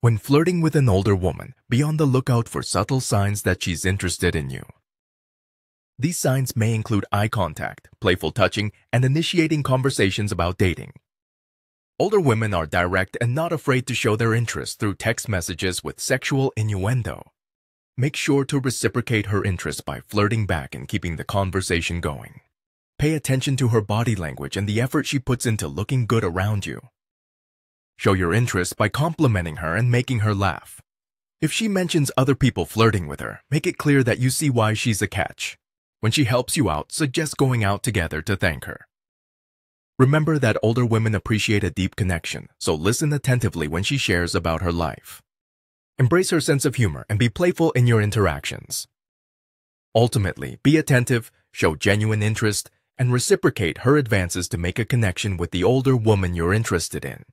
When flirting with an older woman, be on the lookout for subtle signs that she's interested in you. These signs may include eye contact, playful touching, and initiating conversations about dating. Older women are direct and not afraid to show their interest through text messages with sexual innuendo. Make sure to reciprocate her interest by flirting back and keeping the conversation going. Pay attention to her body language and the effort she puts into looking good around you. Show your interest by complimenting her and making her laugh. If she mentions other people flirting with her, make it clear that you see why she's a catch. When she helps you out, suggest going out together to thank her. Remember that older women appreciate a deep connection, so listen attentively when she shares about her life. Embrace her sense of humor and be playful in your interactions. Ultimately, be attentive, show genuine interest, and reciprocate her advances to make a connection with the older woman you're interested in.